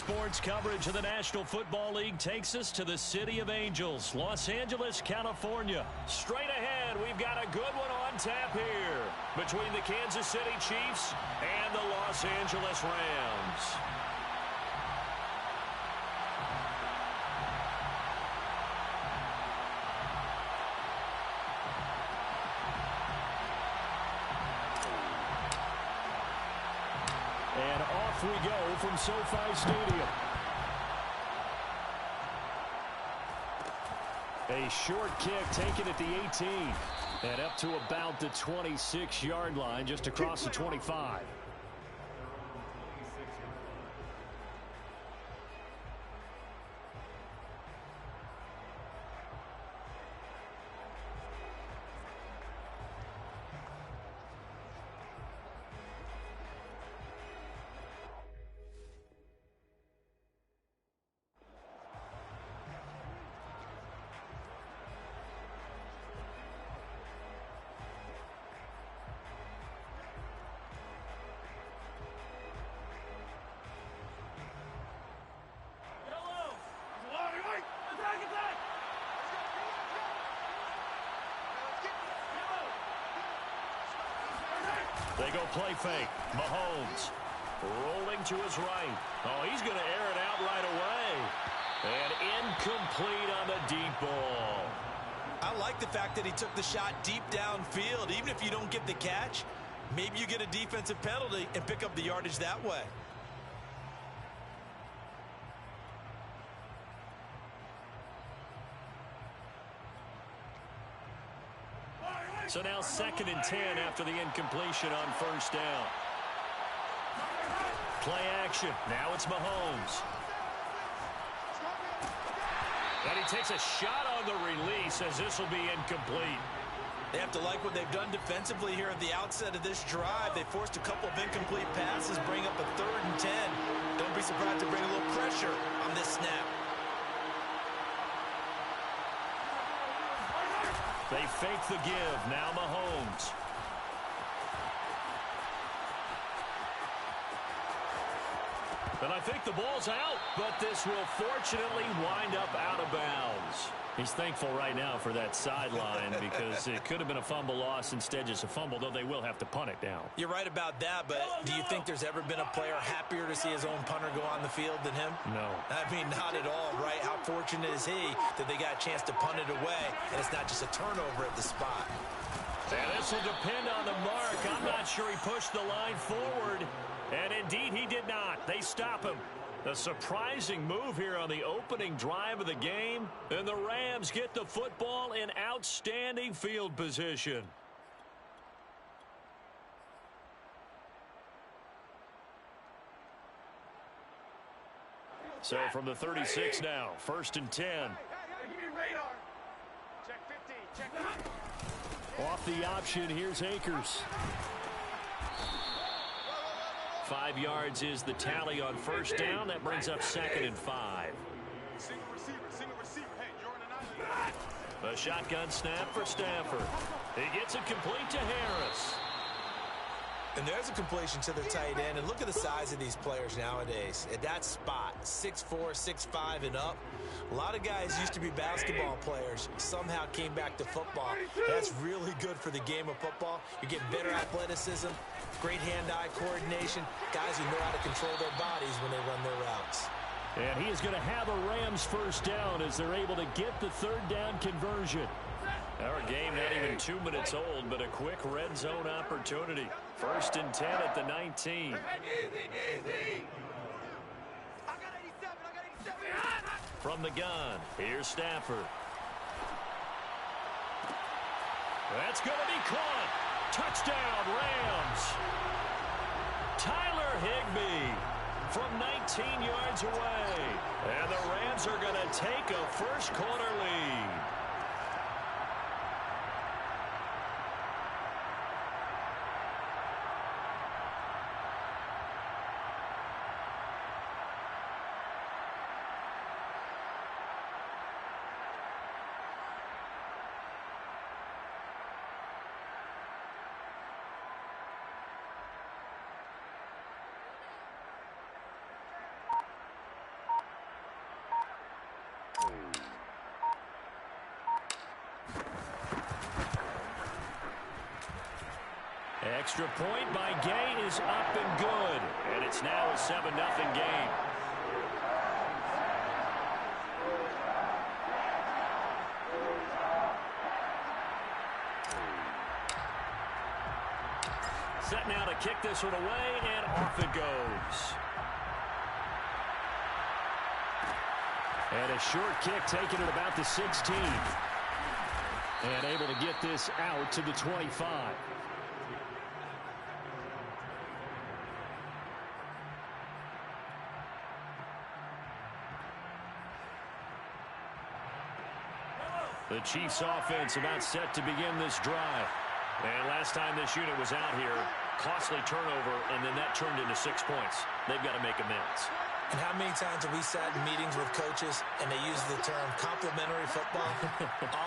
Sports coverage of the National Football League takes us to the City of Angels, Los Angeles, California. Straight ahead, we've got a good one on tap here between the Kansas City Chiefs and the Los Angeles Rams. And off we go from SoFi Stadium. A short kick taken at the 18. And up to about the 26-yard line, just across the 25. They go play fake. Mahomes rolling to his right. Oh, he's going to air it out right away. And incomplete on the deep ball. I like the fact that he took the shot deep downfield. Even if you don't get the catch, maybe you get a defensive penalty and pick up the yardage that way. So now 2nd and 10 after the incompletion on first down. Play action. Now it's Mahomes. And he takes a shot on the release as this will be incomplete. They have to like what they've done defensively here at the outset of this drive. They forced a couple of incomplete passes, bring up a 3rd and 10. Don't be surprised to bring a little pressure on this snap. They fake the give. Now Mahomes. And I think the ball's out, but this will fortunately wind up out of bounds. He's thankful right now for that sideline because it could have been a fumble loss, instead just a fumble, though they will have to punt it down. You're right about that, but do you think there's ever been a player happier to see his own punter go on the field than him? No. I mean, not at all, right? How fortunate is he that they got a chance to punt it away, and it's not just a turnover at the spot. And this will depend on the mark. I'm not sure he pushed the line forward. And indeed, he did not. They stop him. A surprising move here on the opening drive of the game. And the Rams get the football in outstanding field position. So from the 36 now, 1st and 10. Off the option, here's Akers. 5 yards is the tally on first down. That brings up 2nd and 5. A shotgun snap for Stafford. He gets it complete to Harris. And there's a completion to the tight end. And look at the size of these players nowadays. At that spot, 6'4", 6'5", and up. A lot of guys used to be basketball players. Somehow came back to football. That's really good for the game of football. You're getting better athleticism, great hand-eye coordination, guys who know how to control their bodies when they run their routes. And he is going to have a Rams first down as they're able to get the 3rd down conversion. Our game not even 2 minutes old, but a quick red zone opportunity. 1st and 10 at the 19. From the gun, here's Stafford. That's going to be caught. Touchdown, Rams. Tyler Higbee from 19 yards away. And the Rams are going to take a first-quarter lead. extra point by Gay is up and good. And it's now a 7-0 game. Set now to kick this one away, and off it goes. And a short kick taken at about the 16. And able to get this out to the 25. The Chiefs offense about set to begin this drive. And last time this unit was out here, costly turnover, and then that turned into 6 points. They've got to make amends. And how many times have we sat in meetings with coaches and they use the term complementary football?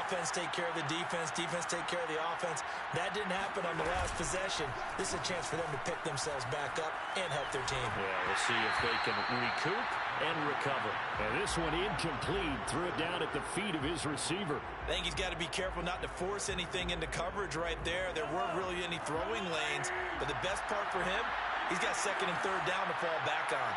Offense take care of the defense, defense take care of the offense. That didn't happen on the last possession. This is a chance for them to pick themselves back up and help their team. Yeah, we'll see if they can recoup and recover. And this one incomplete. Threw it down at the feet of his receiver. I think he's got to be careful not to force anything into coverage right there. There weren't really any throwing lanes. But the best part for him, he's got second and third down to fall back on.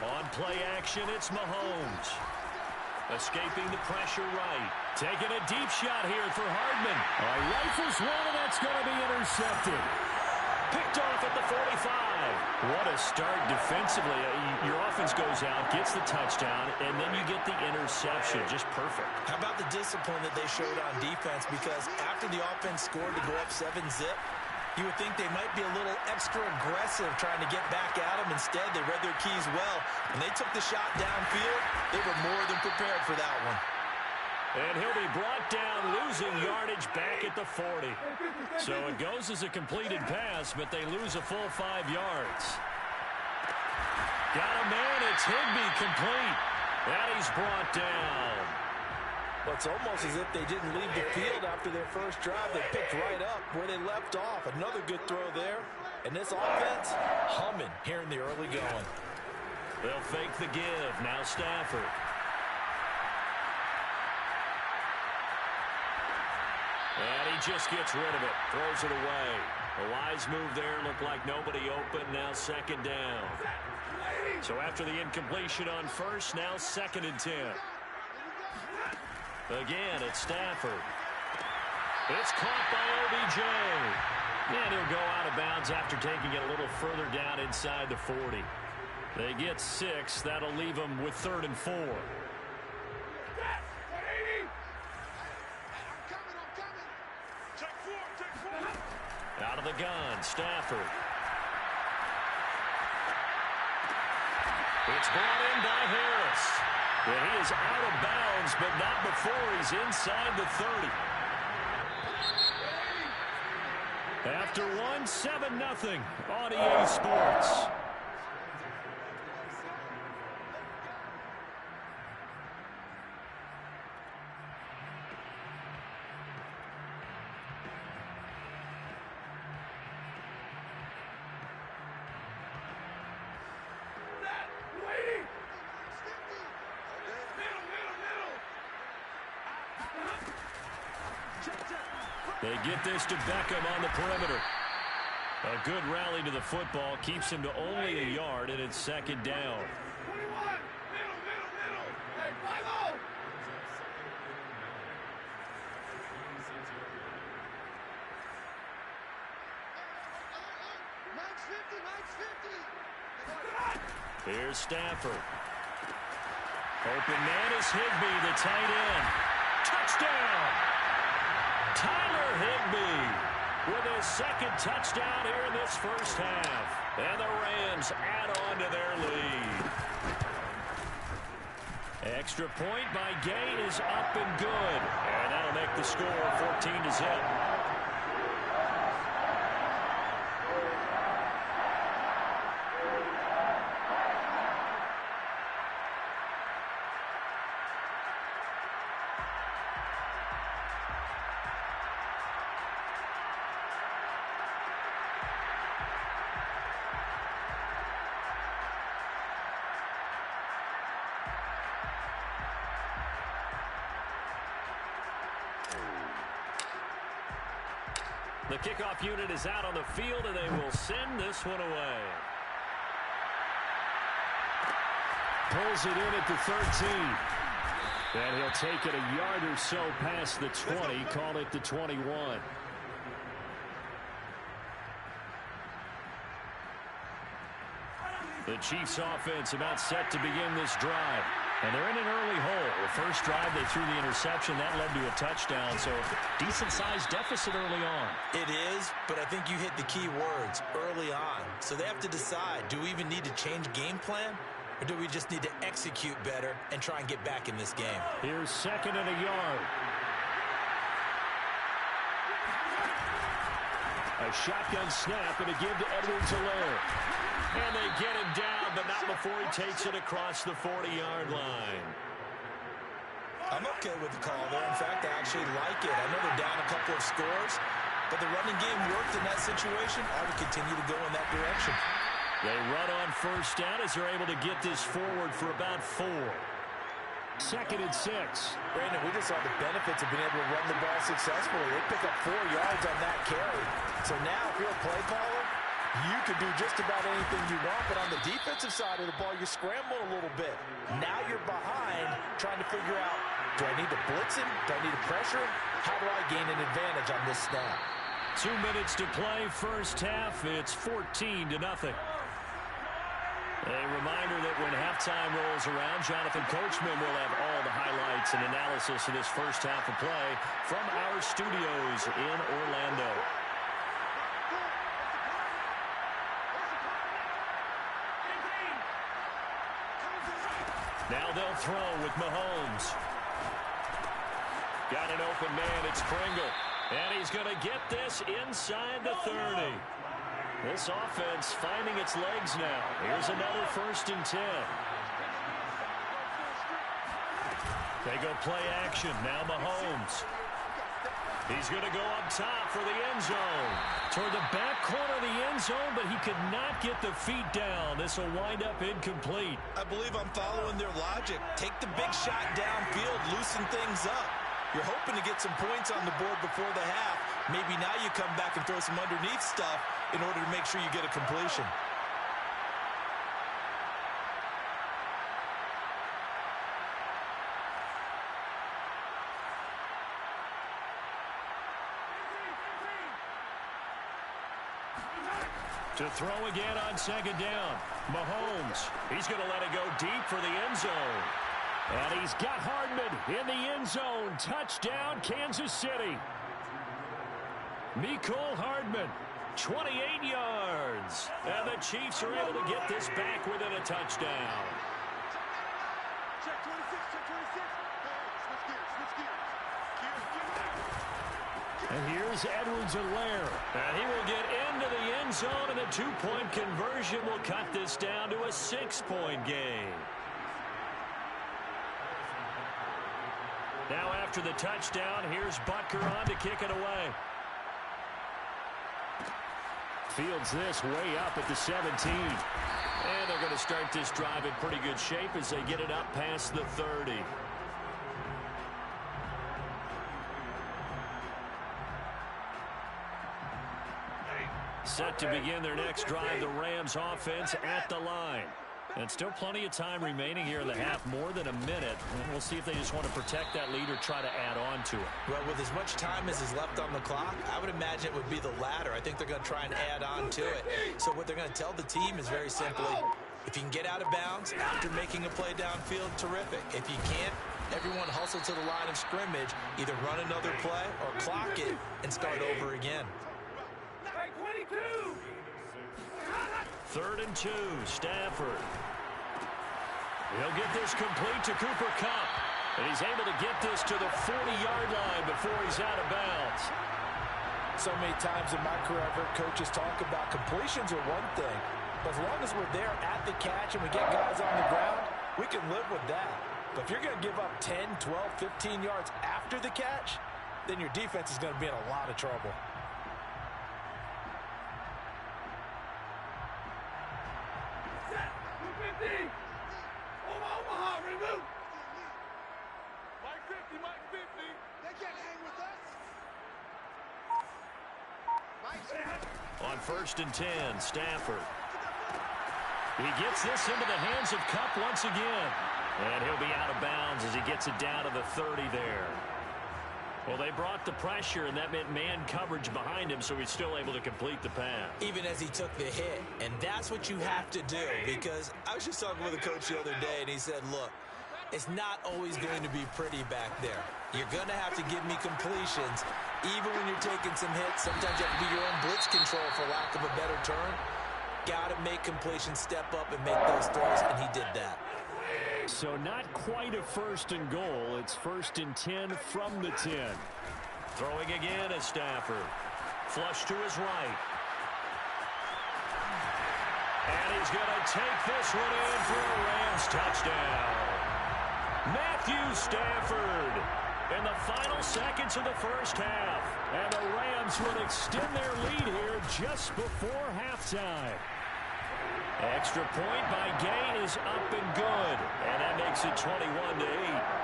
On play action, it's Mahomes. Escaping the pressure right. Taking a deep shot here for Hardman. Rifles one, and that's going to be intercepted. Picked off at the 45. What a start defensively. Your offense goes out, gets the touchdown, and then you get the interception. Just perfect. How about the discipline that they showed on defense? Because after the offense scored to go up 7-zip, you would think they might be a little extra aggressive trying to get back at them. Instead, they read their keys well. When they took the shot downfield, they were more than prepared for that one. And he'll be brought down, losing yardage back at the 40. So it goes as a completed pass, but they lose a full 5 yards. Got a man, it's Higbee complete. And he's brought down. Well, it's almost as if they didn't leave the field after their first drive. They picked right up where they left off. Another good throw there. And this offense, humming here in the early going. They'll fake the give. Now Stafford. And he just gets rid of it. Throws it away. A wise move there. Looked like nobody open. Now second down. So after the incompletion on first, now 2nd and 10. Again, it's Stafford. It's caught by OBJ. And he'll go out of bounds after taking it a little further down inside the 40. They get 6. That'll leave them with 3rd and 4. Out of the gun, Stafford. It's brought in by Harris. And he is out of bounds, but not before he's inside the 30. After one, 7-0 on EA Sports. They get this to Beckham on the perimeter. A good rally to the football keeps him to only a yard, and it's 2nd down. Here's Stafford. Open man is Higbee, the tight end. Touchdown! Tyler Higbee with his 2nd touchdown here in this first half. And the Rams add on to their lead. Extra point by Gay is up and good. And that'll make the score 14-0. The kickoff unit is out on the field, and they will send this one away. Pulls it in at the 13. And he'll take it a yard or so past the 20, call it the 21. The Chiefs offense about set to begin this drive. And they're in an early hole. The first drive, they threw the interception. That led to a touchdown, so decent-sized deficit early on. It is, but I think you hit the key words, early on. So they have to decide, do we even need to change game plan? Or do we just need to execute better and try and get back in this game? Here's second and a yard. A shotgun snap and a give to Edwards-Helaire. And they get him down, but not before he takes it across the 40-yard line. I'm okay with the call there. In fact, I actually like it. I know they're down a couple of scores, but the running game worked in that situation. I would continue to go in that direction. They run on first down as they're able to get this forward for about 4. Second and 6. Brandon, we just saw the benefits of being able to run the ball successfully. They pick up 4 yards on that carry. So now, if you're a play caller, you can do just about anything you want, but on the defensive side of the ball, you scramble a little bit. Now you're behind, trying to figure out, do I need to blitz him? Do I need to pressure him? How do I gain an advantage on this snap? 2 minutes to play, first half. It's 14-0. A reminder that when halftime rolls around, Jonathan Coachman will have all the highlights and analysis of this first half of play from our studios in Orlando. Now they'll throw with Mahomes. Got an open man, it's Pringle. And he's going to get this inside the 30. This offense finding its legs now. Here's another first and 10. They go play action. Now Mahomes. He's going to go up top for the end zone. Toward the back corner of the end zone, but he could not get the feet down. This will wind up incomplete. I believe I'm following their logic. Take the big shot downfield, loosen things up. You're hoping to get some points on the board before the half. Maybe now you come back and throw some underneath stuff in order to make sure you get a completion. To throw again on second down. Mahomes. He's going to let it go deep for the end zone. And he's got Hardman in the end zone. Touchdown, Kansas City. Mecole Hardman, 28 yards. And the Chiefs are able to get this back within a touchdown. Check 26, check 26. Switch gears. And here's Edwards-Helaire. And he will get into the end zone, and the 2-point conversion will cut this down to a 6-point game. Now after the touchdown, here's Butker on to kick it away. Fields this way up at the 17. And they're going to start this drive in pretty good shape as they get it up past the 30. Set to begin their next drive, the Rams offense at the line. And still plenty of time remaining here in the half, more than a minute. And we'll see if they just want to protect that lead or try to add on to it. Well, with as much time as is left on the clock, I would imagine it would be the latter. I think they're going to try and add on to it. So what they're going to tell the team is very simply, if you can get out of bounds after making a play downfield, terrific. If you can't, everyone hustle to the line of scrimmage, either run another play or clock it and start over again. 3rd and 2, Stafford. He'll get this complete to Cooper Kupp. And he's able to get this to the 40-yard line before he's out of bounds. So many times in my career, I've heard coaches talk about completions are one thing. But as long as we're there at the catch and we get guys on the ground, we can live with that. But if you're going to give up 10, 12, 15 yards after the catch, then your defense is going to be in a lot of trouble. Omaha, remove. Mike 50, Mike 50. They can't hang with us. On 1st and 10, Stafford. He gets this into the hands of Kupp once again. And he'll be out of bounds as he gets it down to the 30 there. Well, they brought the pressure, and that meant man coverage behind him, so he's still able to complete the pass. Even as he took the hit. And that's what you have to do, because I was just talking with a coach the other day, and he said, look, it's not always going to be pretty back there. You're going to have to give me completions. Even when you're taking some hits, sometimes you have to be your own blitz control, for lack of a better term. Got to make completions, step up, and make those throws, and he did that. So not quite a 1st and goal. It's 1st and 10 from the 10. Throwing again is Stafford. Flush to his right. And he's going to take this one in for a Rams touchdown. Matthew Stafford in the final seconds of the first half. And the Rams will extend their lead here just before halftime. Extra point by Gay is up and good. And that makes it 21-8.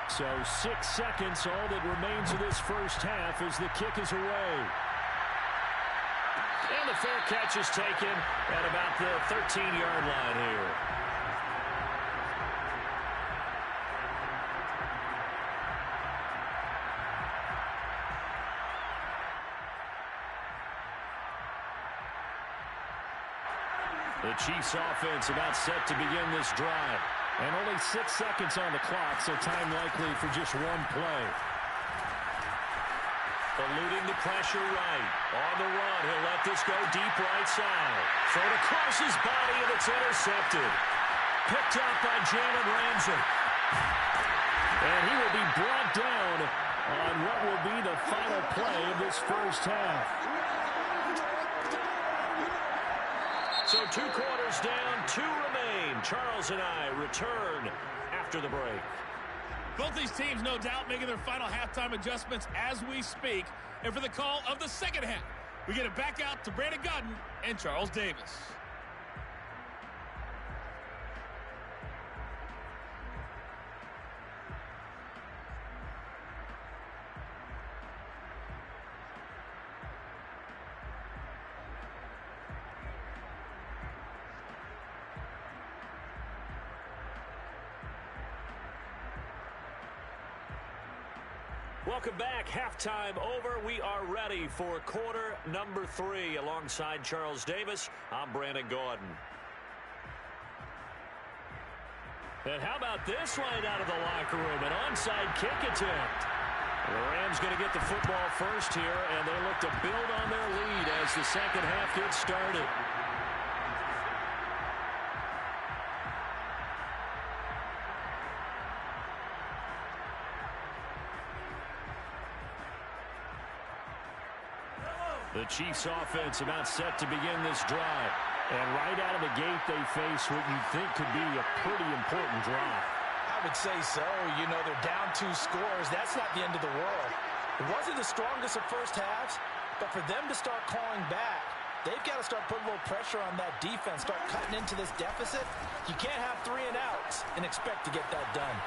So 6 seconds, all that remains of this first half as the kick is away. And the fair catch is taken at about the 13-yard line here. The Chiefs offense about set to begin this drive. And only 6 seconds on the clock, so time likely for just one play. Eluding the pressure right. On the run, he'll let this go deep right side. Thrown across his body, and it's intercepted. Picked up by Jalen Ramsey. And he will be brought down on what will be the final play of this first half. So 2 quarters down, 2 remain. Charles and I return after the break. Both these teams, no doubt, making their final halftime adjustments as we speak. And for the call of the second half, we get it back out to Brandon Gaudin and Charles Davis. Welcome back. Halftime over. We are ready for quarter number 3. Alongside Charles Davis, I'm Brandon Gaudin. And how about this right out of the locker room? An onside kick attempt. The Rams going to get the football first here, and they look to build on their lead as the second half gets started. The Chiefs offense about set to begin this drive. And right out of the gate, they face what you think could be a pretty important drive. I would say so. You know, they're down 2 scores. That's not the end of the world. It wasn't the strongest of first halves, but for them to start calling back, they've got to start putting a little pressure on that defense, start cutting into this deficit. You can't have 3 and outs and expect to get that done.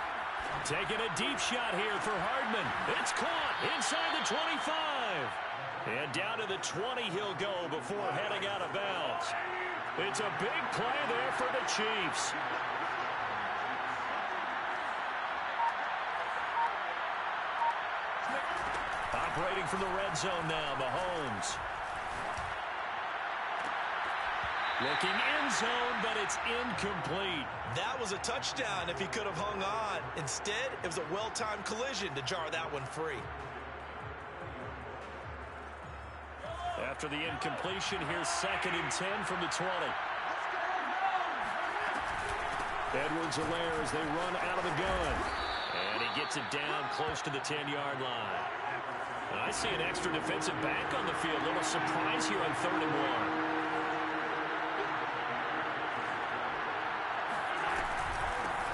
Taking a deep shot here for Hardman. It's caught inside the 25. And down to the 20 he'll go before heading out of bounds. It's a big play there for the Chiefs. Operating from the red zone now, Mahomes. Looking end zone, but it's incomplete. That was a touchdown if he could have hung on. Instead, it was a well-timed collision to jar that one free. After the incompletion, here's 2nd and 10 from the 20. Edwards-Helaire as they run out of the gun. And he gets it down close to the 10-yard line. And I see an extra defensive back on the field. A little surprise here on 3rd and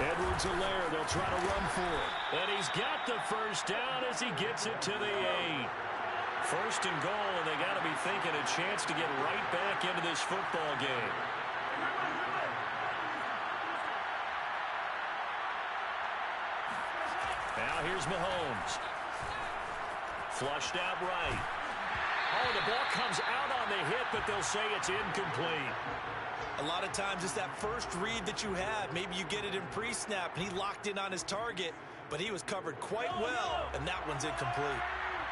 1. Edwards-Helaire, they'll try to run for it. And he's got the first down as he gets it to the 8. 1st and goal, and they got to be thinking a chance to get right back into this football game. Now here's Mahomes. Flushed out right. Oh, the ball comes out on the hit, but they'll say it's incomplete. A lot of times it's that first read that you have. Maybe you get it in pre-snap, and he locked in on his target, but he was covered quite well, and that one's incomplete.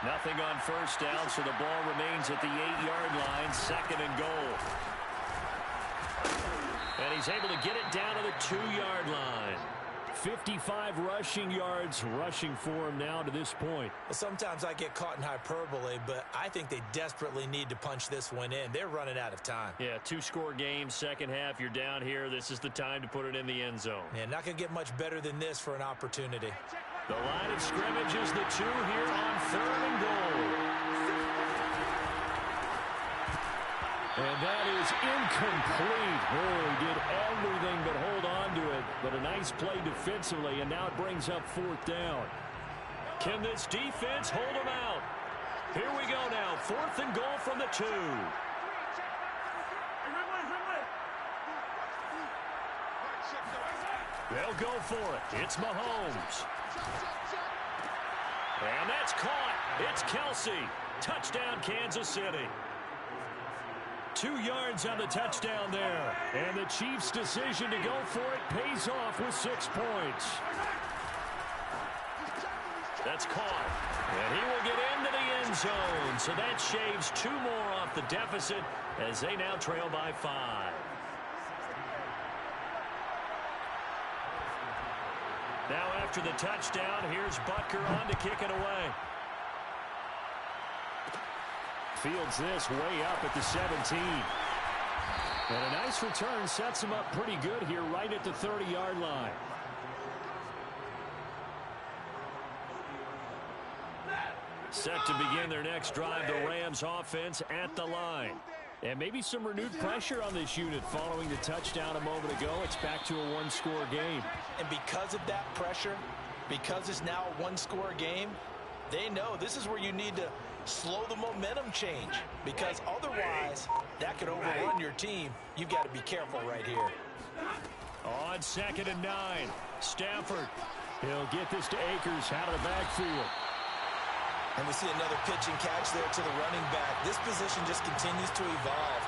Nothing on first down, so the ball remains at the 8-yard line, 2nd and goal. And he's able to get it down to the 2-yard line. 55 rushing yards rushing for him now to this point. Well, sometimes I get caught in hyperbole, but I think they desperately need to punch this one in. They're running out of time. Yeah, 2-score game, second half, you're down here. This is the time to put it in the end zone. Yeah, not going to get much better than this for an opportunity. The line of scrimmage is the 2 here on 3rd and goal. And that is incomplete. Oh, he did everything but hold on to it. But a nice play defensively, and now it brings up 4th down. Can this defense hold them out? Here we go now. 4th and goal from the 2. They'll go for it. It's Mahomes. And that's caught. It's Kelsey. Touchdown, Kansas City. 2 yards on the touchdown there. And the Chiefs' decision to go for it pays off with 6 points. That's caught. And he will get into the end zone. So that shaves 2 more off the deficit as they now trail by 5. Now after the touchdown, here's Butker on to kick it away. Fields this way up at the 17. And a nice return sets him up pretty good here right at the 30-yard line. Set to begin their next drive, the Rams offense at the line. And maybe some renewed pressure on this unit following the touchdown a moment ago. It's back to a 1-score game. And because of that pressure, because it's now a 1-score game, they know this is where you need to slow the momentum change, because otherwise that could overrun your team. You've got to be careful right here. On 2nd and 9, Stafford. He'll get this to Akers out of the backfield. And we see another pitch and catch there to the running back. This position just continues to evolve.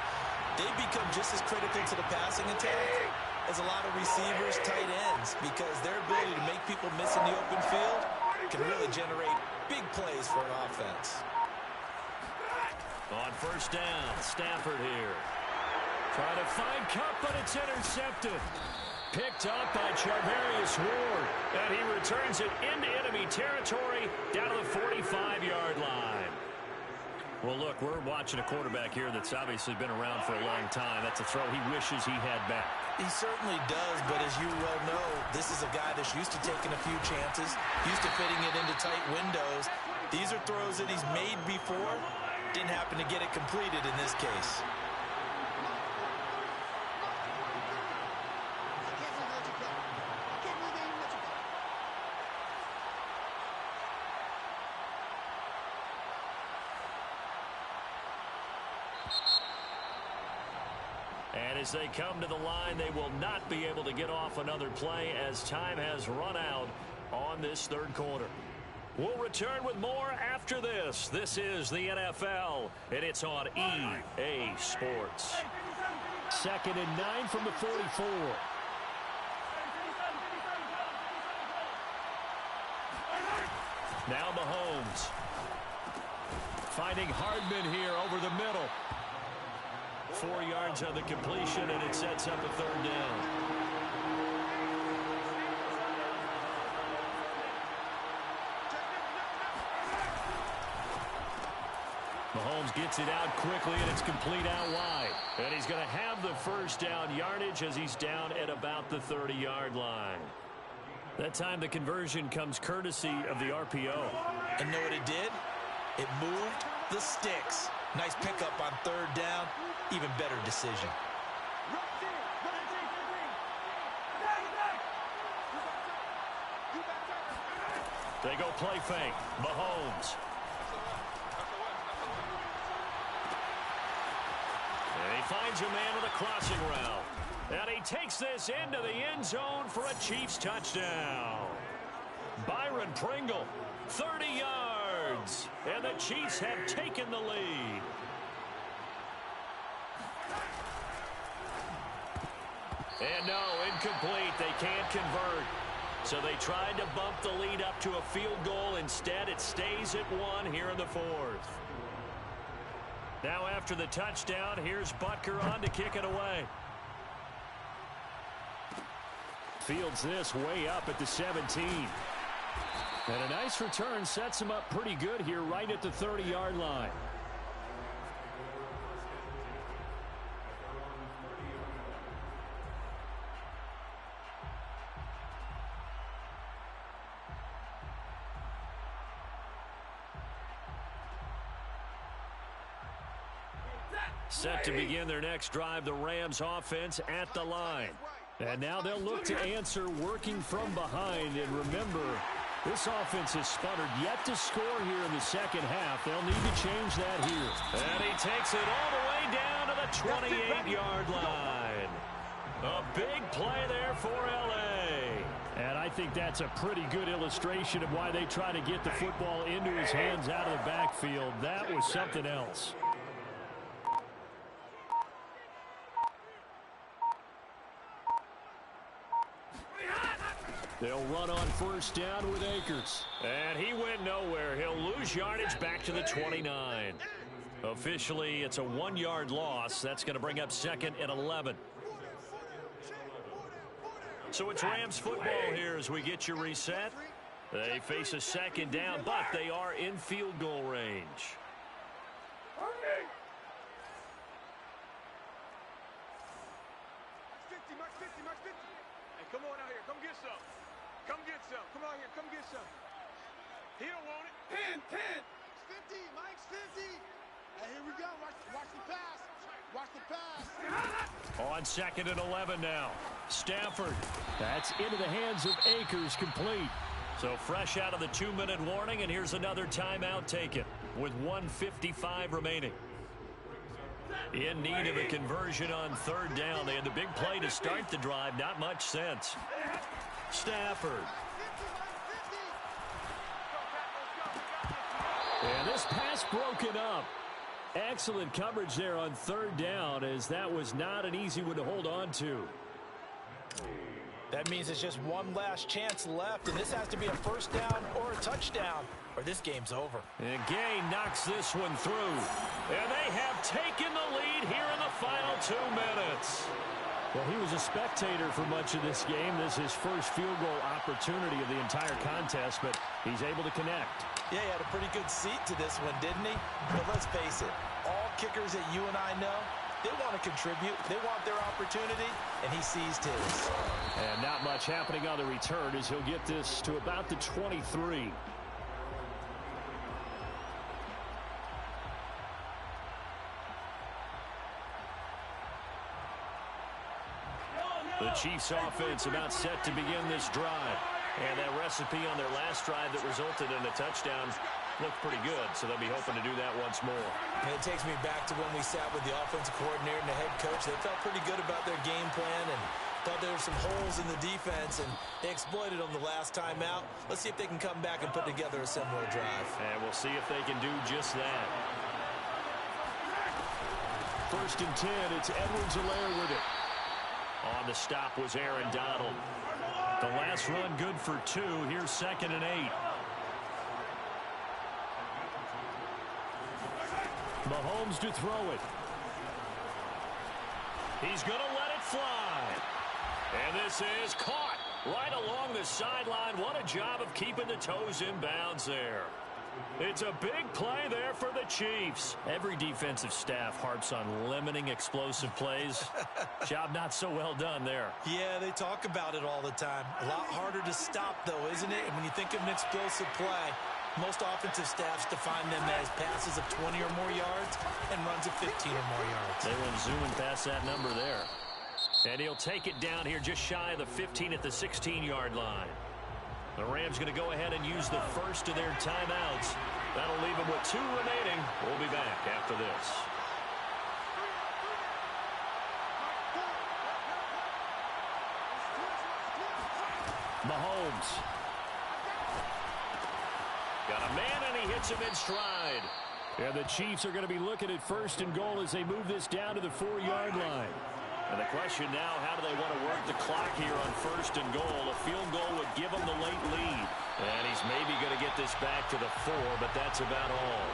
They become just as critical to the passing attack as a lot of receivers, tight ends, because their ability to make people miss in the open field can really generate big plays for an offense. On 1st down, Stafford here. Trying to find Kupp, but it's intercepted. Picked up by Charvarius Ward. And he returns it into enemy territory down to the 45-yard line. Well, look, we're watching a quarterback here that's obviously been around for a long time. That's a throw he wishes he had back. He certainly does, but as you well know, this is a guy that's used to taking a few chances, used to fitting it into tight windows. These are throws that he's made before. Didn't happen to get it completed in this case. And as they come to the line, they will not be able to get off another play as time has run out on this 3rd quarter. We'll return with more after this. This is the NFL, and it's on EA Sports. 2nd and 9 from the 44. Now Mahomes. Finding Hardman here over the middle. 4 yards on the completion, and it sets up a 3rd down. Mahomes gets it out quickly, and it's complete out wide. And he's going to have the 1st down yardage as he's down at about the 30-yard line. That time the conversion comes courtesy of the RPO. And know what it did? It moved the sticks. Nice pickup on 3rd down. Even better decision. They go play fake. Mahomes. And he finds a man with a crossing route. And he takes this into the end zone for a Chiefs touchdown. Byron Byron Pringle. 30 yards. And the Chiefs have taken the lead. And no, incomplete. They can't convert. So they tried to bump the lead up to a field goal. Instead, it stays at 1 here in the fourth. Now after the touchdown, here's Butker on to kick it away. Fields this way up at the 17. And a nice return sets him up pretty good here right at the 30-yard line. Set to begin their next drive, the Rams offense at the line. And now they'll look to answer working from behind. And remember, this offense has sputtered yet to score here in the second half. They'll need to change that here. And he takes it all the way down to the 28-yard line. A big play there for L.A. And I think that's a pretty good illustration of why they try to get the football into his hands out of the backfield. That was something else. They'll run on first down with Akers. And he went nowhere. He'll lose yardage back to the 29. Officially, it's a 1-yard loss. That's going to bring up second and 11. So it's Rams football here as we get you reset. They face a second down, but they are in field goal range. Come on out here. Come get some. Come get some. Come out here. Come get some. He don't want it. 10. 50. Mike's 50. Hey, here we go. Watch the pass. Watch the pass. On second and 11 now. Stafford. That's into the hands of Akers, complete. So fresh out of the 2-minute warning, and here's another timeout taken with 1:55 remaining. In need of a conversion on third down. They had the big play to start the drive. Not much sense. Stafford. And this pass broken up. Excellent coverage there on third down, as that was not an easy one to hold on to. That means it's just one last chance left, and this has to be a first down or a touchdown, or this game's over. And Gay knocks this one through. And they have taken the lead here in the final 2 minutes. Well, he was a spectator for much of this game. This is his first field goal opportunity of the entire contest, but he's able to connect. Yeah, he had a pretty good seat to this one, didn't he? But let's face it, all kickers that you and I know, they want to contribute. They want their opportunity, and he seized his. And not much happening on the return as he'll get this to about the 23. The Chiefs offense about set to begin this drive. And that recipe on their last drive that resulted in a touchdown looked pretty good, so they'll be hoping to do that once more. And it takes me back to when we sat with the offensive coordinator and the head coach. They felt pretty good about their game plan and thought there were some holes in the defense, and they exploited them the last time out. Let's see if they can come back and put together a similar drive. And we'll see if they can do just that. First and 10, it's Edwards-Helaire with it. On the stop was Aaron Donald. The last run good for 2. Here's second and 8. Mahomes to throw it. He's going to let it fly. And this is caught right along the sideline. What a job of keeping the toes in bounds there. It's a big play there for the Chiefs. Every defensive staff harps on limiting explosive plays. Job not so well done there. Yeah, they talk about it all the time. A lot harder to stop, though, isn't it? And when you think of an explosive play, most offensive staffs define them as passes of 20 or more yards and runs of 15 or more yards. They went zooming past that number there. And he'll take it down here just shy of the 15 at the 16-yard line. The Rams going to go ahead and use the first of their timeouts. That'll leave them with 2 remaining. We'll be back after this. Mahomes. Got a man, and he hits him in stride. And the Chiefs are going to be looking at 1st and goal as they move this down to the 4-yard line. And the question now, how do they want to work the clock here on 1st and goal? A field goal would give them the late lead. And he's maybe going to get this back to the 4, but that's about all.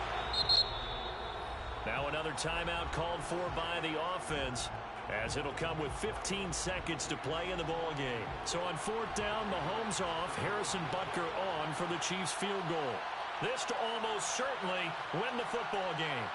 Now another timeout called for by the offense, as it'll come with 15 seconds to play in the ball game. So on 4th down, Mahomes off, Harrison Butker on for the Chiefs field goal. This to almost certainly win the football game.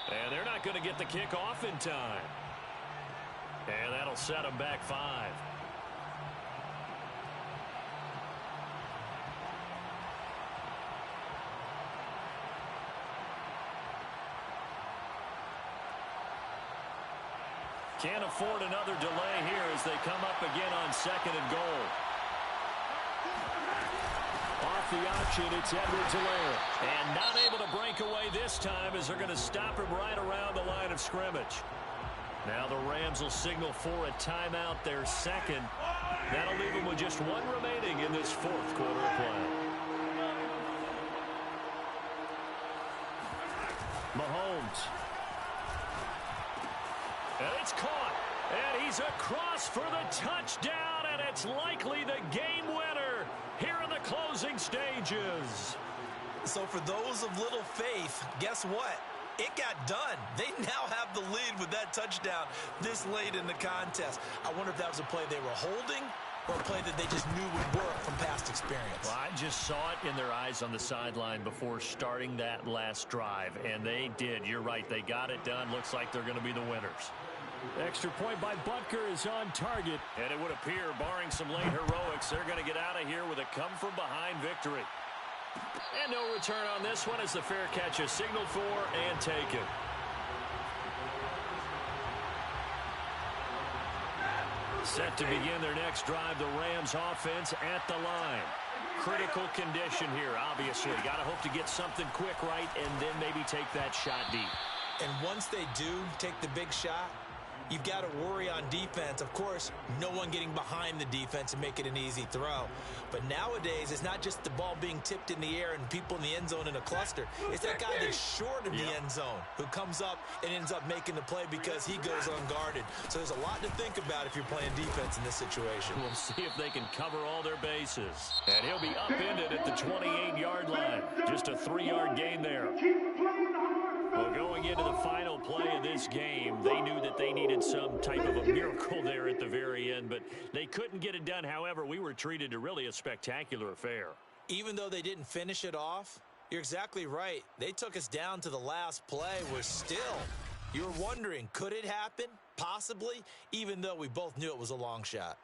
And they're not going to get the kick off in time. And that'll set them back 5. Can't afford another delay here as they come up again on 2nd and goal. Off the option, it's Edwards-Helaire. And not able to break away this time as they're going to stop him right around the line of scrimmage. Now the Rams will signal for a timeout, their 2nd. That'll leave them with just 1 remaining in this 4th quarter of play. Mahomes. And it's caught. And he's across for the touchdown, and it's likely the game winner here in the closing stages. So for those of little faith, guess what? It got done. They now have the lead with that touchdown this late in the contest. I wonder if that was a play they were holding or a play that they just knew would work from past experience. Well, I just saw it in their eyes on the sideline before starting that last drive, and they did. You're right. They got it done. Looks like they're going to be the winners. Extra point by Butker is on target. And it would appear, barring some late heroics, they're going to get out of here with a come-from-behind victory. And no return on this one as the fair catch is signaled for and taken. Set to begin their next drive, the Rams offense at the line. Critical condition here, obviously. Got to hope to get something quick right and then maybe take that shot deep. And once they do take the big shot, you've got to worry on defense. Of course, no one getting behind the defense and make it an easy throw. But nowadays, it's not just the ball being tipped in the air and people in the end zone in a cluster. It's that guy that's short of the end zone who comes up and ends up making the play because he goes unguarded. So there's a lot to think about if you're playing defense in this situation. We'll see if they can cover all their bases. And he'll be upended at the 28-yard line. Just a 3-yard gain there. Well, going into the final play of this game, they knew that they needed some type of a miracle there at the very end, but they couldn't get it done. However, we were treated to really a spectacular affair. Even though they didn't finish it off, you're exactly right. They took us down to the last play. We're still, you're wondering, could it happen? Possibly, even though we both knew it was a long shot.